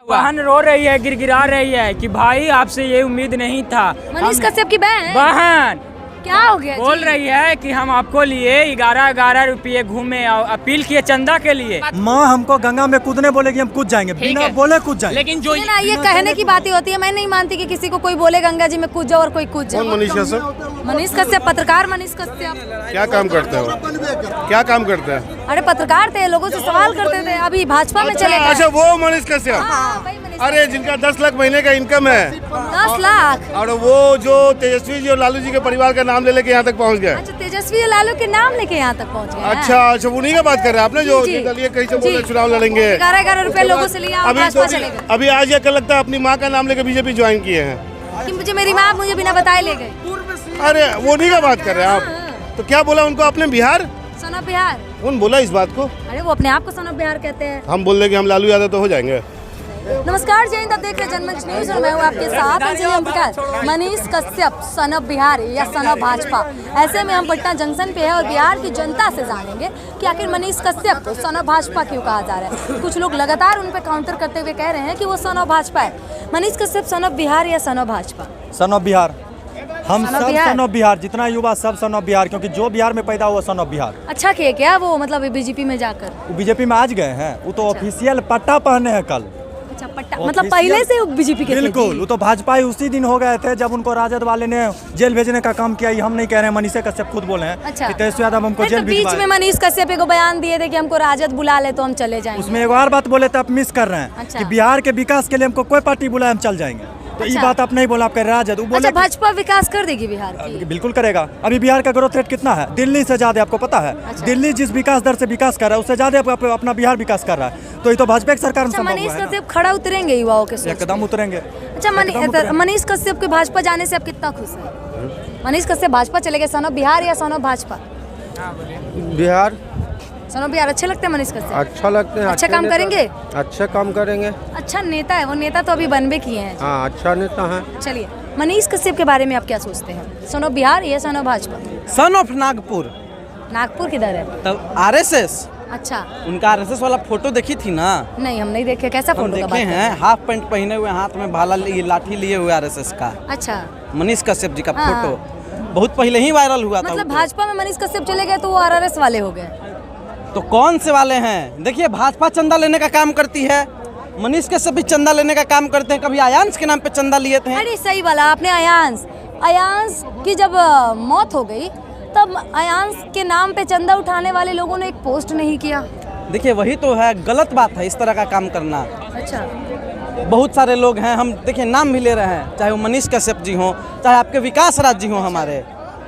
बहन रो रही है, गिड़गिड़ा रही है कि भाई आपसे ये उम्मीद नहीं था। मनीष कश्यप की बहन क्या हो गया? बोल रही है कि हम आपको लिए 11 रुपये घूमे और अपील किए चंदा के लिए। माँ हमको गंगा में कूदने बोलेगी, हम कूद जाएंगे, बिना बोले कूद जाएंगे। लेकिन जो ना ये कहने की बातें होती है, मैं नहीं मानती कि किसी को कोई बोले गंगा जी में कूद जाओ और कोई कूद जाए। मनीष कश्यप? मनीष कश्यप पत्रकार मनीष कश्यप क्या काम करते हो? क्या काम करते हैं? अरे पत्रकार थे, लोगों से सवाल करते थे, अभी भाजपा में चले गए। अच्छा वो मनीष कश्यप? हाँ, वही मनीष अरे जिनका 10 लाख महीने का इनकम है। 10 लाख? और वो जो तेजस्वी जी और लालू जी के परिवार का नाम ले लेके यहाँ तक पहुँच गए। अच्छा, तेजस्वी और लालू के नाम लेके यहाँ तक पहुँच गए। अच्छा उन्हीं का बात कर रहे हैं आपने, जो दलीय कहीं से बोले चुनाव लड़ेंगे। 11 रुपए लोगों से लिया, भाजपा चले गए। अभी आज ये कल लगता है अपनी माँ का नाम लेके बीजेपी ज्वाइन किए हैं। कि मुझे मेरी माँ मुझे बिना बताए ले गई। अरे वो उन्हीं का बात कर रहे हैं आप। तो क्या बोला उनको आपने? बिहार? Son of Bihar. कौन बोला इस बात को? अरे वो अपने आप को सन ऑफ बिहार कहते हैं। हम बोल रहे कि हम लालू यादव तो हो जाएंगे। नमस्कार, जय हिंद। आप देख रहे हैं जनमंच न्यूज और मैं हूँ आपके साथ अंजलि ओमकार। मनीष कश्यप सन ऑफ बिहार या सन ऑफ भाजपा, ऐसे में हम पटना जंक्शन पे है और बिहार की जनता से जानेंगे कि आखिर मनीष कश्यप को सन ऑफ भाजपा क्यों कहा जा रहा है। कुछ लोग लगातार उन पर काउंटर करते हुए कह रहे हैं कि वो सन ऑफ भाजपा है। मनीष कश्यप सन ऑफ बिहार या son of Bhajpa? Sun of Bihar. हम सब सन ऑफ बिहार, जितना युवा सब सन ऑफ बिहार, क्योंकि जो बिहार में पैदा हुआ सन ऑफ बिहार। अच्छा किए क्या वो, मतलब बीजेपी में जाकर? बीजेपी में आज गए हैं, वो तो ऑफिशियल पट्टा पहने हैं कल। अच्छा पट्टा, मतलब पहले से बीजेपी के? बिल्कुल, वो तो भाजपा ही उसी दिन हो गए थे जब उनको राजद वाले ने जेल भेजने का काम किया। हम नहीं कह रहे हैं, मनीष कश्यप खुद बोले हैं। अच्छा। कि तेजस्वी यादव हमको जेल बीच में मनीष कश्यप को बयान दिए थे कि हमको राजद बुला ले तो हम चले जाएंगे। उसमें एक और बात बोले थे, आप मिस कर रहे हैं। अच्छा। कि बिहार के विकास के लिए हमको कोई पार्टी बुलाए हम चल जाएंगे। तो ये बात आप नहीं बोला, आप कह राजद। वो बोले भाजपा विकास कर देगी बिहार की? बिल्कुल करेगा। अभी बिहार का ग्रोथ रेट कितना है? दिल्ली से ज्यादा, आपको पता है? अच्छा। दिल्ली जिस विकास दर से विकास कर रहा है उससे ज्यादा अपना बिहार विकास कर रहा है। तो ये तो भाजपा की सरकार में संभव मनीष हुआ है ना। कश्यप खड़ा उतरेंगे युवाओं के सोच? एकदम उतरेंगे। अच्छा, मनीष कश्यप के भाजपा जाने से आप कितना खुश हैं? मनीष कश्यप भाजपा चले गए, सन ऑफ बिहार या son of Bhajpa? Bihar. Son of Bihar अच्छे लगते हैं मनीष कश्यप? अच्छा लगते हैं। अच्छा काम करेंगे? अच्छा काम करेंगे। अच्छा नेता है वो, नेता तो अभी बनबे किए हैं। हाँ, अच्छा नेता है। चलिए, मनीष कश्यप के बारे में आप क्या सोचते हैं? सन ऑफ बिहार या son of Bhajpa? Son of Nagpur. Nagpur किधर है? तब आरएसएस। अच्छा, उनका आरएसएस वाला फोटो देखी थी ना? नहीं हम नहीं देखे। कैसा हम फोटो का देखे बात कर रहे हैं, हाफ पैंट पहने हुए, हाथ में भाला लिए, लाठी लिए हुए आरएसएस का। अच्छा, मनीष कश्यप जी का हाँ। फोटो बहुत पहले ही वायरल हुआ था। मतलब वो तो। भाजपा में मनीष कश्यप चले गए तो वो आरआरएस वाले हो गए? तो कौन से वाले हैं? देखिए, भाजपा चंदा लेने का काम करती है, मनीष कश्यप भी चंदा लेने का काम करते हैं। कभी आयांश के नाम पे चंदा लिए थे। अरे सही वाला आपने, आयांश की जब मौत हो गई तब आयांश के नाम पे चंदा उठाने वाले लोगों ने एक पोस्ट नहीं किया। देखिए, वही तो है, गलत बात है इस तरह का काम करना। अच्छा, बहुत सारे लोग हैं, हम देखिए नाम भी ले रहे हैं, चाहे वो मनीष कश्यप जी हों, चाहे आपके विकास राज जी हों, हमारे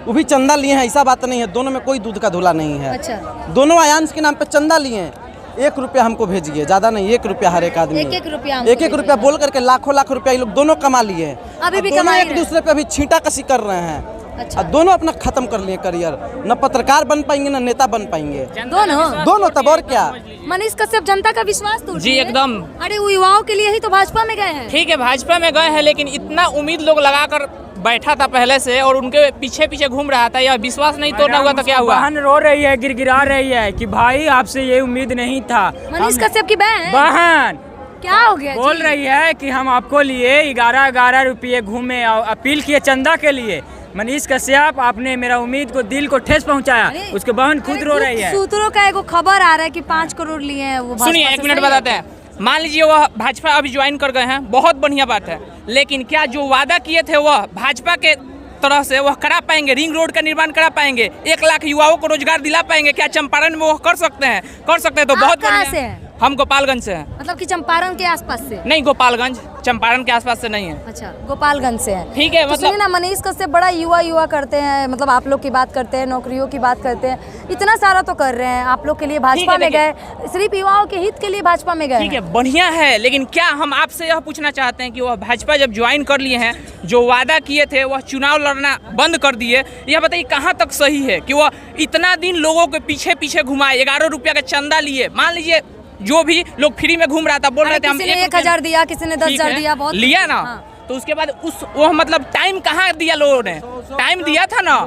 वो भी चंदा लिए हैं। ऐसा बात नहीं है, दोनों में कोई दूध का धुला नहीं है। अच्छा, दोनों आयांश के नाम पे चंदा लिए हैं। 1 रुपया हमको भेजिए, ज्यादा नहीं, 1 रुपया हर एक आदमी। 1-1 रुपया, 1-1 रुपया बोल करके लाखों लाख रुपया ये लोग दोनों कमा लिए हैं। अभी भी दोनों कमा ही एक रहे हैं। दूसरे पे अभी छींटा कसी कर रहे हैं। अच्छा। और दोनों अपना खत्म कर लिए करियर, न पत्रकार बन पाएंगे न नेता बन पाएंगे। दोनों तब और क्या। मनीष कश्यप जनता का विश्वास तोड़ जी दिए। एकदम। अरे वो युवाओं के लिए ही तो भाजपा में गए हैं। ठीक है, भाजपा में गए हैं, लेकिन इतना उम्मीद लोग लगाकर बैठा था पहले से और उनके पीछे पीछे घूम रहा था, यह विश्वास नहीं तोड़ना हुआ तो क्या हुआ? बहन रो रही है, गिड़गिड़ा रही है कि भाई आपसे ये उम्मीद नहीं था। मनीष कश्यप की बहन क्या हो गया? बोल रही है कि हम आपको लिए 11 रुपये घूमे और अपील किए चंदा के लिए। मनीष कश्यप, आपने मेरा उम्मीद को, दिल को ठेस पहुंचाया। उसके बहन खुद रो रही है। सूत्रों का एक खबर आ रहा है कि 5 करोड़ लिए हैं वो। सुनिए, 1 मिनट बताते हैं। मान लीजिए वह भाजपा अभी ज्वाइन कर गए हैं, बहुत बढ़िया बात है, लेकिन क्या जो वादा किए थे वह भाजपा के तरह से वह करा पाएंगे? रिंग रोड का निर्माण करा पाएंगे? 1 लाख युवाओं को रोजगार दिला पाएंगे? क्या चंपारण में वो कर सकते हैं? कर सकते हैं तो बहुत कहाँ बढ़िया। से हैं? हम गोपालगंज से हैं। मतलब कि चंपारण के आसपास से? नहीं, गोपालगंज, चंपारण के आसपास से नहीं है। अच्छा, गोपालगंज से है। ठीक है, तो मतलब सुनिए ना, मनीष कश्यप बड़ा युवा करते हैं, मतलब आप लोग की बात करते हैं, नौकरियों की बात करते हैं, इतना सारा तो कर रहे हैं आप लोग के लिए। भाजपा में गए, सिर्फ युवाओं के हित के लिए भाजपा में गए। ठीक है, बढ़िया है, लेकिन क्या हम आपसे यह पूछना चाहते हैं कि वह भाजपा जब ज्वाइन कर लिए हैं, जो वादा किए थे वह चुनाव लड़ना बंद कर दिए, यह बताइए कहाँ तक सही है कि वह इतना दिन लोगों के पीछे पीछे घुमाए, 11 रुपया का चंदा लिए? मान लीजिए जो भी लोग फ्री में घूम रहा था, बोल रहे थे हम 1,000 दिया, किसी ने 10,000 दिया, बहुत लिया ना। तो उसके बाद वो मतलब टाइम कहाँ दिया लोगों ने? टाइम दिया था ना,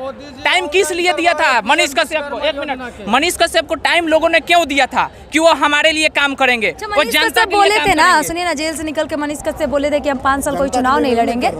टाइम किस लिए दिया था मनीष कश्यप को? एक मिनट, मनीष कश्यप को टाइम लोगों ने क्यों दिया था कि वो हमारे लिए काम करेंगे? वो मनीष जनता कश्यप के लिए बोले काम थे ना, करेंगे। सुनिए ना, जेल से निकल के मनीष कश्यप बोले थे कि हम 5 साल कोई चुनाव नहीं लड़ेंगे,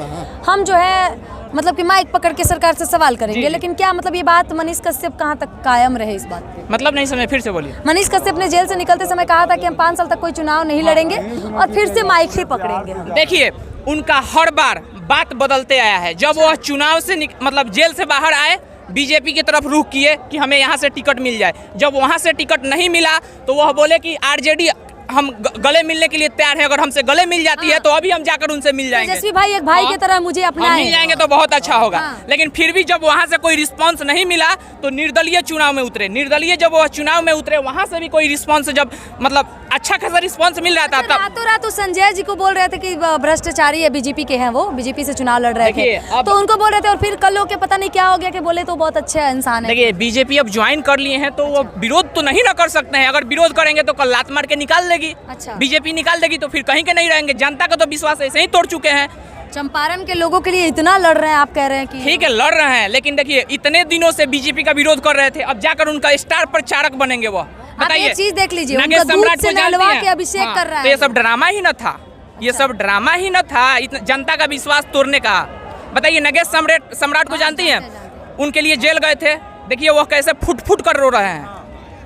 हम जो है मतलब कि माइक पकड़ के सरकार से सवाल करेंगे। लेकिन क्या मतलब ये बात मनीष कश्यप कहाँ तक कायम रहे इस बात पे? मतलब नहीं समझे, फिर से बोलिए। मनीष कश्यप ने जेल से निकलते समय कहा था कि हम 5 साल तक कोई चुनाव नहीं लड़ेंगे और फिर से माइक ही पकड़ेंगे। देखिए, उनका हर बार बात बदलते आया है। जब वह चुनाव से मतलब जेल से बाहर आए, बीजेपी की तरफ रुख किए कि हमें यहाँ से टिकट मिल जाए। जब वहाँ से टिकट नहीं मिला तो वह बोले कि आरजेडी हम गले मिलने के लिए तैयार हैं, अगर हमसे गले मिल जाती है तो अभी हम जाकर उनसे मिल जाएंगे। तेजस्वी भाई एक भाई की तरह मुझे हम अपनाएं। मिल जाएंगे तो बहुत अच्छा होगा। हाँ। लेकिन फिर भी जब वहाँ से कोई रिस्पांस नहीं मिला तो निर्दलीय चुनाव में उतरे। निर्दलीय जब वह चुनाव में उतरे, वहाँ से भी कोई रिस्पांस जब मतलब अच्छा खासा रिस्पांस मिल रहा था, तब रातों रात तो संजय जी को बोल रहे थे कि भ्रष्टाचारी है, बीजेपी के हैं, वो बीजेपी से चुनाव लड़ रहे देखिए, थे, तो उनको बोल रहे थे और फिर कल लोग के पता नहीं क्या हो गया कि बोले तो बहुत अच्छे इंसान है। देखिए, बीजेपी अब ज्वाइन कर लिए हैं तो वो विरोध तो नहीं ना कर सकते हैं। अगर विरोध करेंगे तो कल लात मार के निकाल देगी, अच्छा। बीजेपी निकाल देगी, तो फिर कहीं के नहीं रहेंगे। जनता का तो विश्वास ऐसे ही तोड़ चुके हैं। चंपारण के लोगों के लिए इतना लड़ रहे हैं, आप कह रहे हैं कि ठीक है लड़ रहे हैं, लेकिन देखिए इतने दिनों से बीजेपी का विरोध कर रहे थे, अब जाकर उनका स्टार प्रचारक बनेंगे वो। आप एक चीज देख लीजिए, नगेश उनका दूध सम्राट से को जानती नहलवा हैं? के अभिषेक हाँ, कर रहा है। तो ये सब ड्रामा ही न था, ये सब ड्रामा ही न था, जनता का विश्वास तोड़ने का। बताइए, नगेश सम्राट को जानती हैं? उनके लिए जेल गए थे, देखिए वो कैसे फुट फुट कर रो रहे हैं,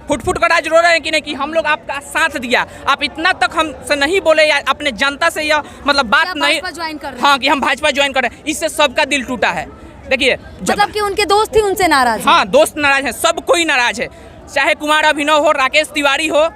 फुट फुट कर आज रो रहे हैं कि नहीं कि हम लोग आपका साथ दिया, आप इतना तक हमसे नहीं बोले या अपने जनता से यह मतलब बात नहीं, ज्वाइन कर रहे हैं। हाँ कि हम भाजपा ज्वाइन कर रहे हैं, इससे सबका दिल टूटा है। देखिए मतलब कि उनके दोस्त ही उनसे नाराज हैं। हाँ, दोस्त नाराज है, सब कोई नाराज है, चाहे कुमार अभिनव हो, राकेश तिवारी हो,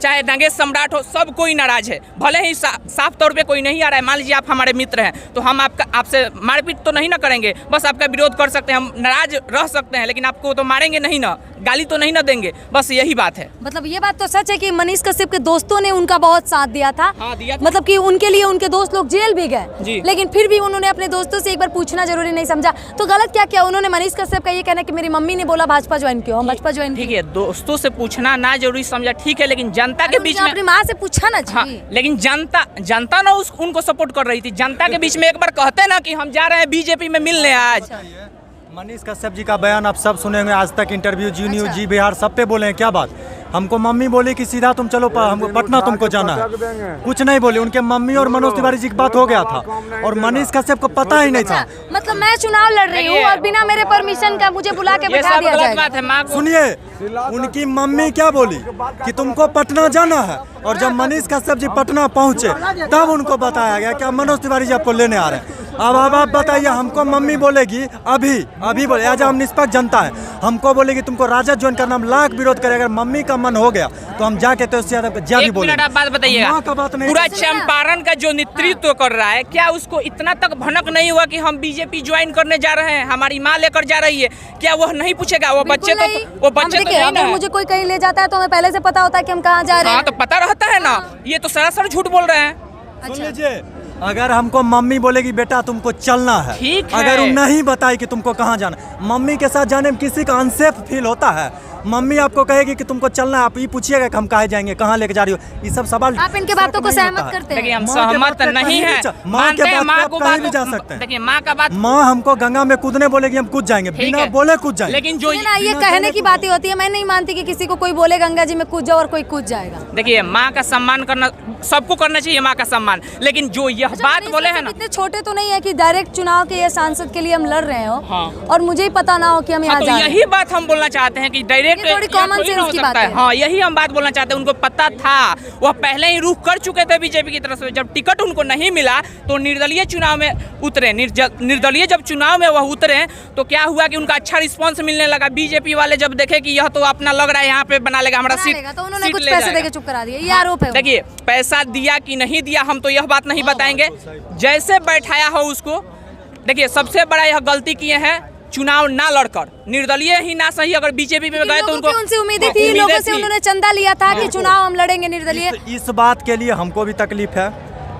चाहे नगेश सम्राट हो, सब कोई नाराज है। भले ही साफ तौर पे कोई नहीं आ रहा है, मान लीजिए आप हमारे मित्र हैं तो हम आपसे मारपीट तो नहीं ना करेंगे, बस आपका विरोध कर सकते हैं, हम नाराज रह सकते हैं, लेकिन आपको तो मारेंगे नहीं ना, गाली तो नहीं ना देंगे, बस यही बात है। मतलब ये बात तो सच है कि मनीष कश्यप के दोस्तों ने उनका बहुत साथ दिया था। हाँ, दिया था। मतलब कि उनके लिए उनके दोस्त लोग जेल भी जी। गए, लेकिन फिर भी उन्होंने अपने दोस्तों से एक बार पूछना जरूरी नहीं समझा। तो गलत क्या किया उन्होंने? मनीष कश्यप का ये कहना कि मेरी मम्मी ने बोला भाजपा ज्वाइन क्यों, हम भाजपा ज्वाइन ठीक है, दोस्तों से पूछना ना जरूरी समझा, ठीक है, लेकिन जनता के बीच में अपनी माँ से पूछा ना हाँ, जी। लेकिन जनता ना उनको सपोर्ट कर रही थी। जनता के बीच में एक बार कहते ना कि हम जा रहे हैं बीजेपी में मिलने आज। मनीष कश्यप जी का बयान आप सब सुने होंगे, आज तक इंटरव्यू जी न्यूज जी बिहार सब पे बोले हैं। क्या बात, हमको मम्मी बोली कि सीधा तुम चलो हमको पटना तुमको जाना है, कुछ नहीं बोले। उनके मम्मी और मनोज तिवारी जी की बात हो गया था और मनीष कश्यप को पता ही नहीं था। मतलब मैं चुनाव लड़ रही हूँ और बिना मेरे परमिशन का मुझे बुला के ये बैठा सब दिया गलत जाएगा। बात है। माँ को सुनिए, उनकी मम्मी क्या बोली कि तुमको पटना जाना है, और जब मनीष कश्यप जी पटना पहुंचे तब उनको बताया गया कि मनोज तिवारी जी आपको लेने आ रहे हैं। अब आप बताइए, हमको मम्मी बोलेगी अभी बोले आज हम निष्पक्ष जनता है, हमको बोलेगी तुमको राजद ज्वाइन करना, हम लाख विरोध करें। अगर मम्मी का मन हो गया तो हम जाके तो उससे ज्यादा भी एक बोलेंगे। मिनट आप बात बताइएगा, माँ का बात नहीं। पूरा चंपारण का जो नेतृत्व कर रहा है, क्या उसको इतना तक भनक नहीं हुआ कि हम बीजेपी ज्वाइन करने जा रहे हैं, हमारी माँ लेकर जा रही है? क्या वह नहीं पूछेगा? वो बच्चे तो नहीं अगर ना। मुझे कोई कहीं ले जाता है तो हमें पहले से पता होता है कि हम कहाँ जा रहे हाँ, हैं। तो पता रहता है ना, ये तो सरासर झूठ बोल रहे हैं। सुन लीजिए, अगर हमको मम्मी बोलेगी बेटा तुमको चलना है, ठीक है। अगर वो नहीं बताई कि तुमको कहाँ जाना है, मम्मी के साथ जाने में किसी का अनसेफ फील होता है। मम्मी आपको कहेगी कि तुमको चलना है, आप ये पूछिएगा कि हम कहाँ जाएंगे, कहाँ लेके जा रही हो, ये सब सवाल आप इनके बातों को नहीं सहमत होता है। करते देखिए, हैं? हम माँ के सहमत बात पे नहीं कहीं भी है, जा- माँ मानते के हैं, बात माँ पे को आप कहीं भी बात जा सकते हैं। देखिए, माँ का बात माँ हमको गंगा में कूदने बोलेगी, हम कूद जाएंगे, ठीक बिना है। बोले कूद जाएंगे। लेकिन जो सुनिए ना, ये कहने की बातें होती है। मैं नहीं मानती कि किसी को कोई बोले गंगा जी में कूद जाओ और कोई कूद जाएगा। देखिए, माँ का सम्मान करना सबको करना चाहिए, माँ का सम्मान, लेकिन जो यह बात मनीष बोले कश्यप हैं ना, इतने छोटे तो नहीं है कि डायरेक्ट चुनाव के ये सांसद के लिए हम लड़ रहे हो, हाँ। और मुझे ही पता ना हो कि हम यहाँ हाँ, जा तो रहे हैं। यही बात हम बोलना चाहते हैं कि डायरेक्ट ये थोड़ी common sense की बात है। हाँ, यही हम बात बोलना चाहते हैं। उनको पता था, वह पहले ही रुख कर चुके थे बीजेपी की तरफ से। जब टिकट उनको नहीं मिला तो निर्दलीय चुनाव में उतरे। निर्दलीय जब चुनाव में वह उतरे तो क्या हुआ कि उनका अच्छा रिस्पांस मिलने लगा। बीजेपी वाले जब देखे कि यह तो अपना लग रहा है यहाँ पे बना लेगा हमारा सीट, तो उन्होंने सीट कुछ ले पैसे जाएगा। देके चुप करा दिए, ये आरोप है। देखिए, पैसा दिया कि नहीं दिया हम तो यह बात नहीं बताएंगे, जैसे बैठाया हो उसको। देखिए, सबसे बड़ा यह गलती किए हैं, चुनाव ना लड़कर, निर्दलीय ही ना सही, अगर बीजेपी में गए तो उनको उनसे उम्मीदें थी, लोगों से उन्होंने चंदा लिया था कि चुनाव हम लड़ेंगे निर्दलीय। इस बात के लिए हमको भी तकलीफ है,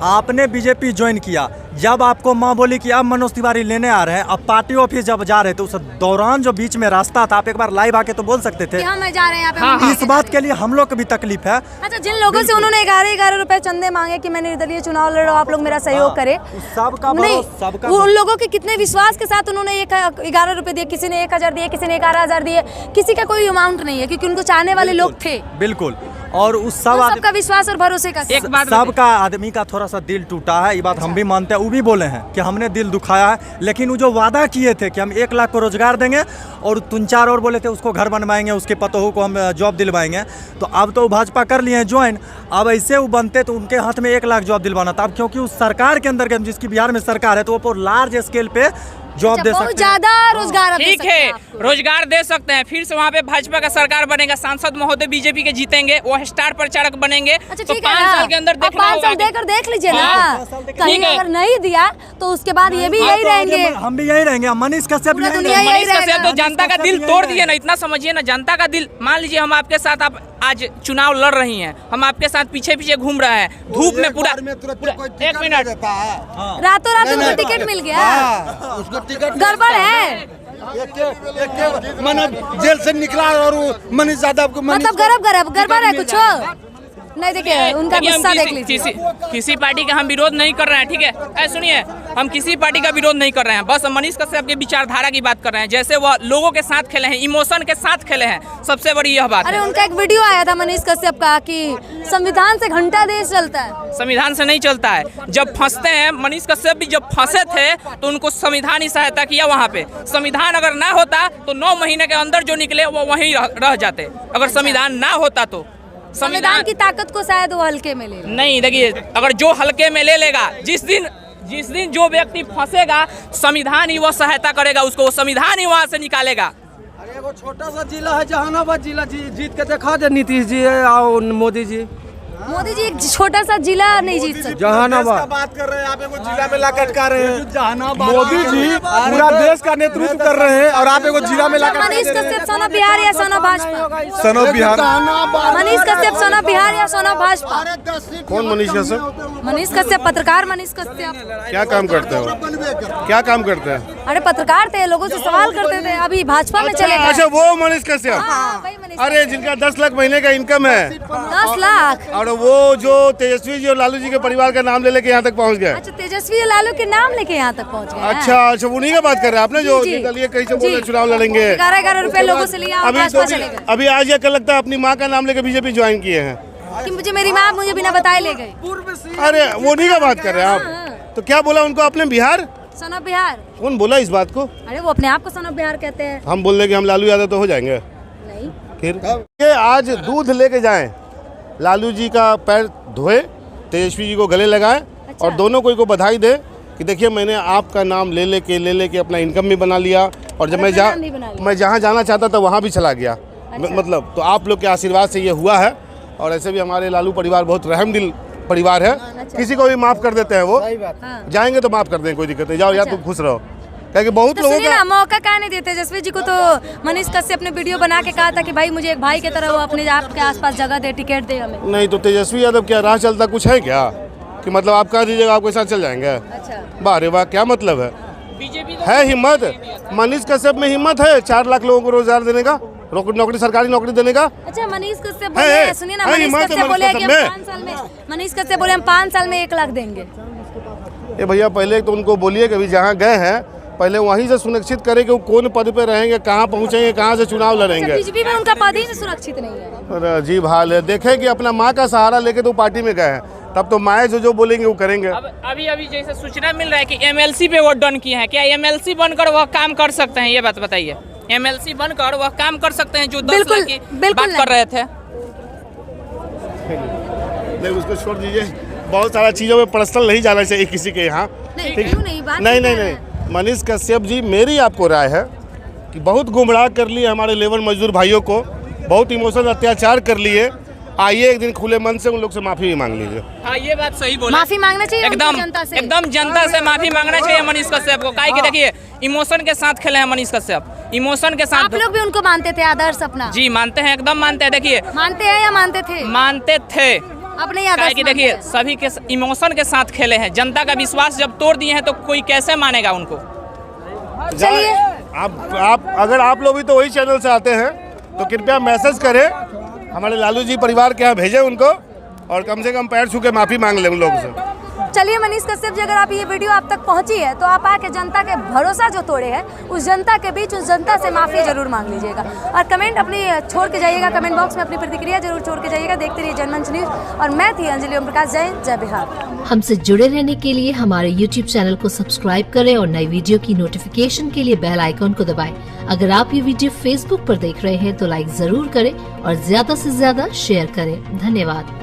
आपने बीजेपी ज्वाइन किया, जब आपको माँ बोली कि अब मनोज तिवारी लेने आ रहे हैं, अब पार्टी ऑफिस जब जा रहे थे उस दौरान जो बीच में रास्ता था, आप एक बार लाइव आके तो बोल सकते थे। हम जा रहे हैं यहाँ पे। इस बात के लिए हम लोग को भी तकलीफ है। अच्छा, जिन लोगों से उन्होंने 11-11 रुपए चंदे मांगे कि मैं निर्दलीय चुनाव लड़ रहा हूँ, आप लोग मेरा सहयोग करें, सबका नहीं, सबका उन लोगों के कितने विश्वास के साथ उन्होंने 11 रुपए दिए, किसी ने 1000 दिए, किसी ने 11,000 दिए, किसी का कोई अमाउंट नहीं है क्योंकि उनको चाहने वाले लोग थे। बिल्कुल, और उस सब सबका विश्वास और भरोसे का एक बात सबका आदमी का थोड़ा सा दिल टूटा है, ये बात हम भी मानते हैं। वो भी बोले हैं कि हमने दिल दुखाया है, लेकिन वो जो वादा किए थे कि हम 1 लाख को रोजगार देंगे और 3-4 और बोले थे उसको घर बनवाएंगे, उसके पतोहू को हम जॉब दिलवाएंगे, तो अब तो भाजपा कर लिए हैं ज्वाइन। अब ऐसे वो बनते तो उनके हाथ में 1 लाख जॉब दिलवाना था। अब क्योंकि उस सरकार के अंदर जिसकी बिहार में सरकार है, तो वो लार्ज स्केल पे जॉब दे सकते हैं। ज्यादा रोजगार ठीक है, रोजगार दे सकते हैं। फिर से वहाँ पे भाजपा का सरकार बनेगा, सांसद महोदय बीजेपी के जीतेंगे, वो स्टार प्रचारक बनेंगे। अच्छा, तो ठीक है 5 ना? साल के अंदर अब देखना 5 साल होगा। देकर देख लीजिए ना, कहीं ठीक है। अगर नहीं दिया तो उसके बाद ये भी यही रहेंगे। हम भी यही रहेंगे, मनीष कश्यप पूरा भी यही दुनिया रहेंगे। यही मनीष कश्यप रहेगा। तो जनता का दिल तोड़ दिए ना, इतना समझिए ना, जनता का दिल। मान लीजिए हम आपके साथ, आप आज चुनाव लड़ रही हैं, हम आपके साथ पीछे पीछे घूम रहे हैं धूप में पूरा 1 मिनट, रातों रात उनको टिकट मिल गया, उसको टिकट गड़बड़ है, जेल से निकला और मनीष यादव को मतलब गड़बड़ है कुछ। नहीं देखिए उनका देखिए, हम गुस्सा देख लीजिए। किसी पार्टी का हम विरोध नहीं कर रहे हैं, ठीक है, सुनिए, हम किसी पार्टी का विरोध नहीं कर रहे हैं, बस मनीष कश्यप की विचारधारा की बात कर रहे हैं। जैसे वह लोगों के साथ खेले हैं, इमोशन के साथ खेले हैं, सबसे बड़ी यह बात अरे है। उनका एक वीडियो आया था मनीष कश्यप का कि संविधान से घंटा देश चलता है। संविधान से नहीं चलता है। जब फंसते हैं, मनीष कश्यप भी जब फंसे थे तो उनको संविधान ही सहायता किया। वहाँ पे संविधान अगर ना होता तो 9 महीने के अंदर जो निकले वो वहीं रह जाते, अगर संविधान ना होता तो। संविधान की ताकत को शायद वो हल्के में ले ले। नहीं, देखिए, अगर जो हल्के में ले लेगा, जिस दिन जो व्यक्ति फंसेगा, संविधान ही वो सहायता करेगा उसको, संविधान ही वहाँ से निकालेगा। अरे वो छोटा सा जिला है जहानाबाद जिला, जीत के दिखा दे नीतीश जी और मोदी जी। मोदी जी एक छोटा सा जिला नहीं जीत सकते। जहानाबाद बात कर रहे हैं, आप एगो जिला में ला कटका रहे हैं। मोदी जी पूरा देश का नेतृत्व कर रहे हैं और आप एगो जिला में ला मनीष कश्यप सोना बिहार या सोना भाजपा? सनो बिहार। मनीष कश्यप सोना बिहार या सोना भाजपा? कौन मनीष कश्यप? मनीष कश्यप पत्रकार मनीष कश्यप क्या काम करते हो? क्या काम करते हैं? अरे पत्रकार थे, लोगों से सवाल करते थे, अभी भाजपा में चले गए। अच्छा, वो मनीष कश्यप। हाँ, वही मनीष अरे जिनका 10 लाख महीने का इनकम है, 10 लाख। और वो जो तेजस्वी जी और लालू जी के परिवार का नाम ले लेके यहाँ तक पहुँच गए। अच्छा, तेजस्वी और लालू के नाम लेके यहाँ तक पहुँच गए हैं। अच्छा, उन्हीं का बात कर रहे हैं आपने, जो जी, जी। निकलिए कहीं से जी। बोले चुनाव लड़ेंगे। 11 रुपए लोगों से लिया और भाजपा चले गए। अभी आज या कल लगता है अपनी माँ का नाम लेके बीजेपी ज्वाइन किए हैं। कि मुझे मेरी माँ मुझे बिना बताए ले गई। अरे वो उन्हीं का बात कर रहे हैं आप, तो क्या बोला उनको आपने? बिहार? सोना बिहार? कौन बोला इस बात को? अरे वो अपने आप को सोना बिहार कहते हैं। हम बोल रहे कि हम लालू यादव तो हो जाएंगे नहीं, फिर ये आज दूध लेके जाएं, लालू जी का पैर धोए, तेजस्वी जी को गले लगाए, अच्छा। और दोनों को बधाई दे कि देखिए मैंने आपका नाम ले लेके अपना इनकम भी बना लिया, और जब मैं जहाँ जाना चाहता था वहाँ भी चला गया। मतलब तो आप लोग के आशीर्वाद से ये हुआ है। और ऐसे भी हमारे लालू परिवार बहुत रहमदिल परिवार है, किसी को भी माफ़ कर देते हैं वो, जाएंगे तो माफ़ कर दें, कोई दिक्कत नहीं, जाओ या तुम खुश रहो। क्योंकि बहुत तो लोगों सुनिए का ना, मौका क्या नहीं देते तेजस्वी जी को? तो मनीष कश्यप ने वीडियो बना के कहा था कि भाई मुझे एक भाई की तरह वो अपने आपके आसपास जगह दे, टिकट दे हमें। नहीं, तो तेजस्वी यादव क्या राह चलता कुछ है क्या कि मतलब आप कह दीजिएगा आपके साथ चल जाएंगे? अच्छा, वाह रे वाह, क्या मतलब है? बीजेपी है हिम्मत, मनीष कश्यप में हिम्मत है 4 लाख लोगों को रोजगार देने का, नौकरी, सरकारी नौकरी देने का। अच्छा, मनीष कश्यप है, बोले, सुनिए ना, मनीष हिम्मत है कश्यप बोले मनीष कि हम कश्यप 5 साल में, मनीष कश्यप बोले हम 5 साल में 1 लाख देंगे। ये भैया पहले तो उनको बोलिए कि अभी जहाँ गए हैं पहले वहीं से सुनिश्चित करें कि वो कौन पद पे रहेंगे, कहाँ पहुँचेंगे, कहाँ से चुनाव लड़ेंगे। बीजेपी में उनका पद ही सुरक्षित नहीं है। अरे अजीब हाल है, देखें कि अपना माँ का सहारा लेके तो पार्टी में गए हैं, तब तो माए जो बोलेंगे वो करेंगे। अब अभी जैसे सूचना मिल रहा है कि एमएलसी पे वोट डन किए हैं, क्या एमएलसी बनकर वह काम कर सकते हैं? ये बात बताइए, एमएलसी बनकर वह काम कर सकते हैं जो 10 लाख की बात कर रहे थे? नहीं, उसको छोड़ दीजिए, बहुत सारा चीज़ों में पर्सनल नहीं जाना चाहिए किसी के यहाँ। नहीं, मनीष कश्यप जी, मेरी आपको राय है कि बहुत गुमराह कर लिए हमारे लेबर मजदूर भाइयों को, बहुत इमोशनल अत्याचार कर लिए। आइए एक दिन खुले मन से उन लोग से माफी भी मांग लीजिए। हाँ, ये बात सही बोला, माफी मांगना चाहिए एकदम जनता से, एकदम जनता से माफी मांगना चाहिए मनीष कश्यप को। काहे कि देखिए इमोशन के साथ खेले हैं मनीष कश्यप, इमोशन के साथ। आप लोग भी उनको मानते थे आदर्श अपना? जी मानते हैं, एकदम मानते हैं। देखिए मानते हैं या मानते थे? मानते थे, अपने काहे कि देखिए सभी के इमोशन के साथ खेले हैं, जनता का विश्वास जब तोड़ दिए हैं तो कोई कैसे मानेगा उनको। चलिए आप अगर आप लोग भी तो वही चैनल से आते हैं तो कृपया मैसेज करें, हमारे लालू जी परिवार के यहाँ भेजें उनको, और कम से कम पैर छू के माफ़ी मांग लें उन लोगों से। चलिए मनीष कश्यप जी, अगर आप ये वीडियो आप तक पहुंची है तो आप आके जनता के भरोसा जो तोड़े हैं उस जनता के बीच उस जनता से माफी जरूर मांग लीजिएगा, और कमेंट अपनी छोड़ के जाइएगा, कमेंट बॉक्स में अपनी प्रतिक्रिया जरूर छोड़ के जाइएगा। देखते रहिए जनमंच न्यूज, और मैं थी अंजलि ओम प्रकाश। जय बिहार। हमसे जुड़े रहने के लिए हमारे YouTube चैनल को सब्सक्राइब करें और नई वीडियो की नोटिफिकेशन के लिए बेल आइकॉन को दबाएं। अगर आप ये वीडियो Facebook पर देख रहे हैं तो लाइक जरूर करें और ज्यादा से ज्यादा शेयर करें। धन्यवाद।